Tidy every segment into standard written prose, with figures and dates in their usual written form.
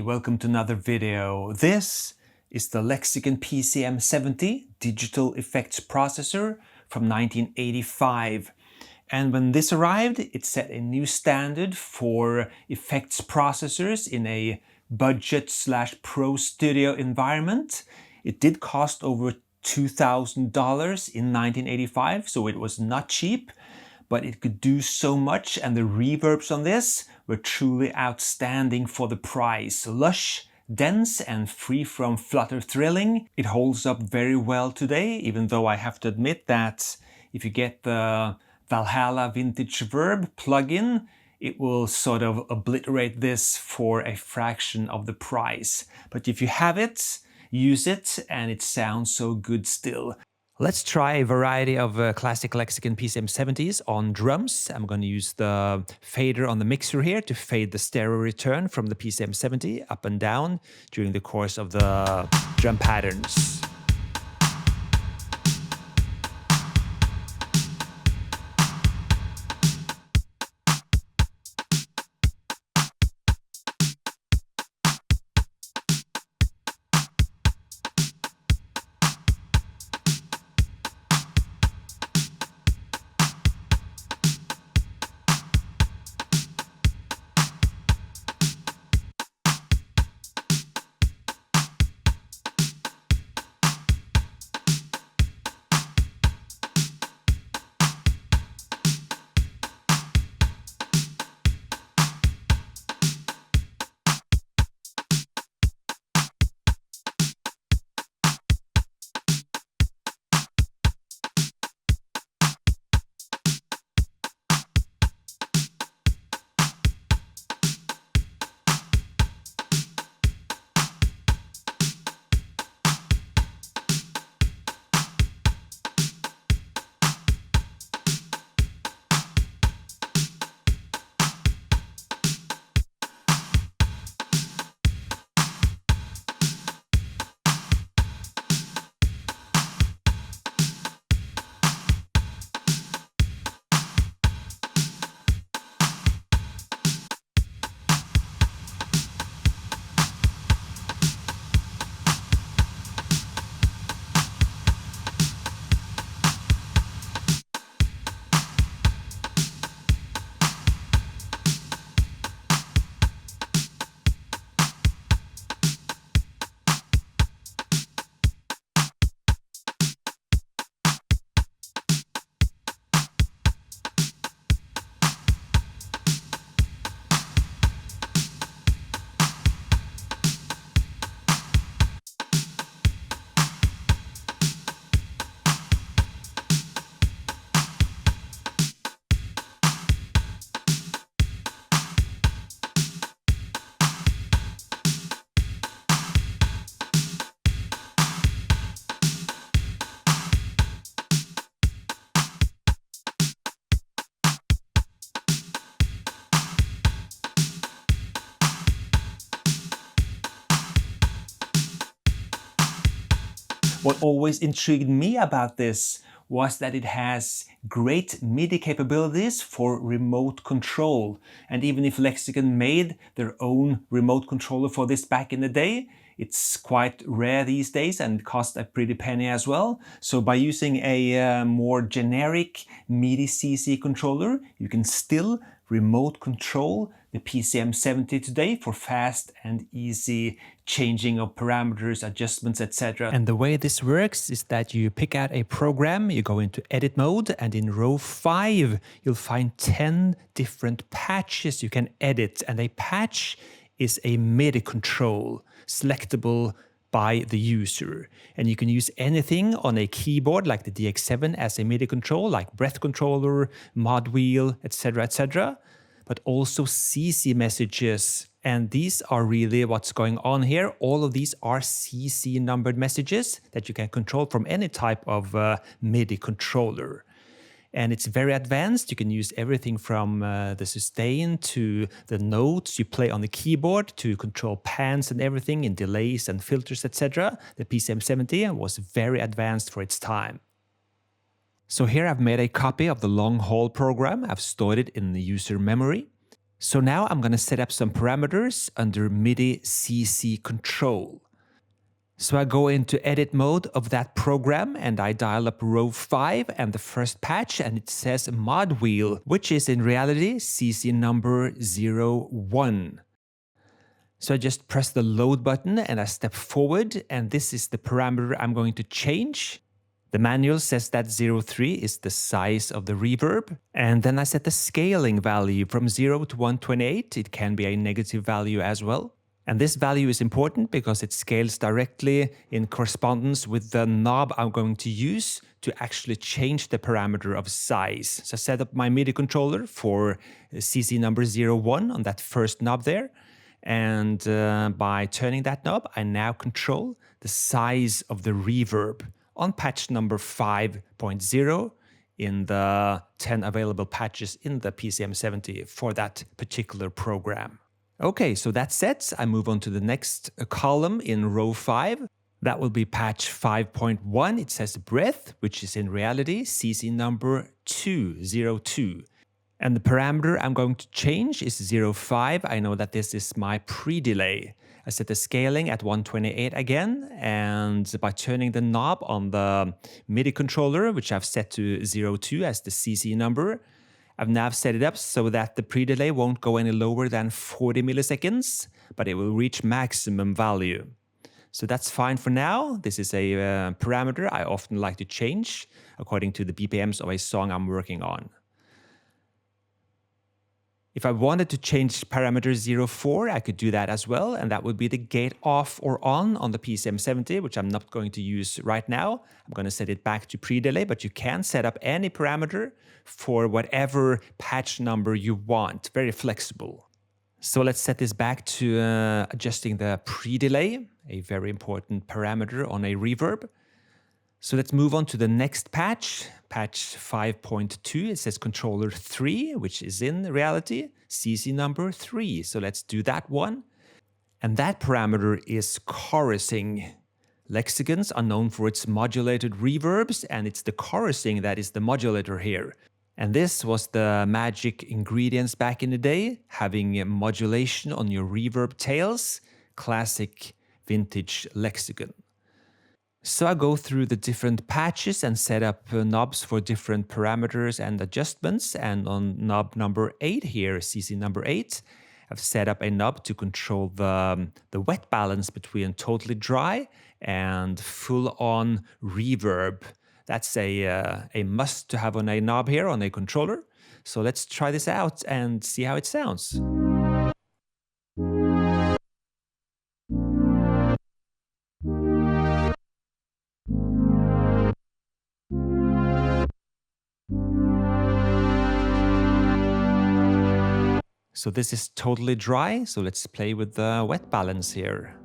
welcome to another video. This is the Lexicon PCM70 digital effects processor from 1985. And when this arrived, it set a new standard for effects processors in a budget/pro studio environment. It did cost over $2,000 in 1985, so it was not cheap, but it could do so much, and the reverbs on this were truly outstanding for the price. Lush, dense, and free from flutter thrilling. It holds up very well today, even though I have to admit that if you get the Valhalla VintageVerb plugin, it will sort of obliterate this for a fraction of the price. But if you have it, use it, and it sounds so good still. Let's try a variety of classic Lexicon PCM70s on drums. I'm going to use the fader on the mixer here to fade the stereo return from the PCM70 up and down during the course of the drum patterns. What always intrigued me about this was that it has great MIDI capabilities for remote control. And even if Lexicon made their own remote controller for this back in the day, it's quite rare these days and cost a pretty penny as well. So by using a more generic Midi CC controller, you can still remote control the PCM70 today for fast and easy changing of parameters, adjustments, etc. And the way this works is that you pick out a program, you go into edit mode, and in row 5 you'll find 10 different patches you can edit. And a patch is a MIDI control selectable by the user. And you can use anything on a keyboard like the DX7 as a MIDI control, like breath controller, mod wheel, etc., etc., but also CC messages. And these are really what's going on here. All of these are CC numbered messages that you can control from any type of MIDI controller. And it's very advanced. You can use everything from the sustain to the notes you play on the keyboard to control pans and everything in delays and filters, etc. The PCM70 was very advanced for its time. So here I've made a copy of the long haul program. I've stored it in the user memory. So now I'm going to set up some parameters under Midi CC control. So I go into edit mode of that program and I dial up row 5 and the first patch, and it says mod wheel, which is in reality CC number 01. So I just press the load button and I step forward, and this is the parameter I'm going to change. The manual says that 03 is the size of the reverb, and then I set the scaling value from 0 to 128. It can be a negative value as well. And this value is important because it scales directly in correspondence with the knob I'm going to use to actually change the parameter of size. So I set up my MIDI controller for CC number 01 on that first knob there. And by turning that knob, I now control the size of the reverb on patch number 5.0 in the 10 available patches in the PCM70 for that particular program. Okay, so that's set. I move on to the next column in row 5. That will be patch 5.1. It says breath, which is in reality CC number 202. And the parameter I'm going to change is 05. I know that this is my pre-delay. I set the scaling at 128 again, and by turning the knob on the MIDI controller, which I've set to 02 as the CC number, I've now set it up so that the pre-delay won't go any lower than 40 milliseconds, but it will reach maximum value. So that's fine for now. This is a parameter I often like to change according to the BPMs of a song I'm working on. If I wanted to change parameter 04, I could do that as well, and that would be the gate off or on the PCM70, which I'm not going to use right now. I'm going to set it back to pre-delay, but you can set up any parameter for whatever patch number you want. Very flexible. So let's set this back to adjusting the pre-delay, a very important parameter on a reverb. So let's move on to the next patch, patch 5.2. It says controller 3, which is in reality CC number 3. So let's do that one. And that parameter is chorusing. Lexicons are known for its modulated reverbs, and it's the chorusing that is the modulator here. And this was the magic ingredients back in the day, having modulation on your reverb tails, classic vintage Lexicon. So I go through the different patches and set up knobs for different parameters and adjustments. And on knob number 8 here, CC number 8, I've set up a knob to control the wet balance between totally dry and full-on reverb. That's a must to have on a knob here on a controller. So let's try this out and see how it sounds. So this is totally dry, so let's play with the wet balance here.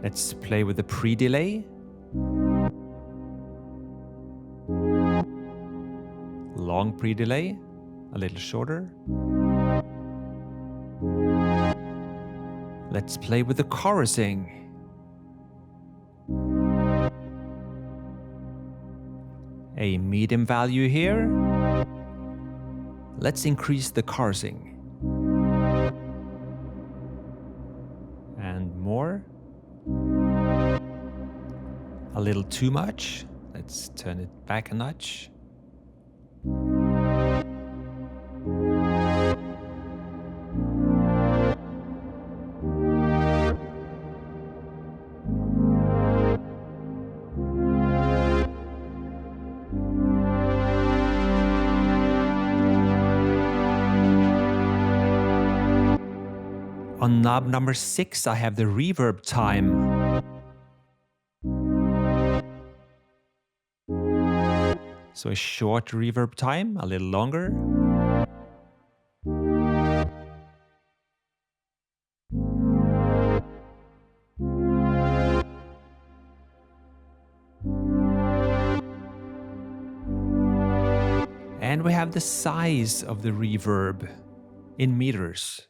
Let's play with the pre-delay. Long pre-delay. A little shorter. Let's play with the chorusing. A medium value here. Let's increase the chorusing. And more. A little too much. Let's turn it back a notch. On knob number 6, I have the reverb time. So a short reverb time, a little longer. And we have the size of the reverb in meters.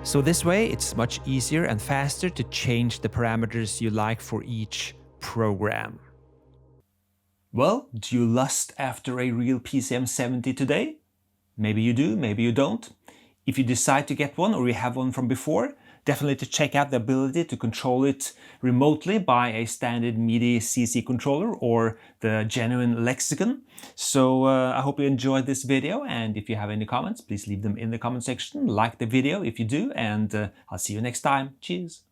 So this way, it's much easier and faster to change the parameters you like for each program. Well, do you lust after a real PCM70 today? Maybe you do, maybe you don't. If you decide to get one or you have one from before, definitely to check out the ability to control it remotely by a standard Midi CC controller or the genuine Lexicon. So I hope you enjoyed this video, and if you have any comments, please leave them in the comment section. Like the video if you do, and I'll see you next time. Cheers!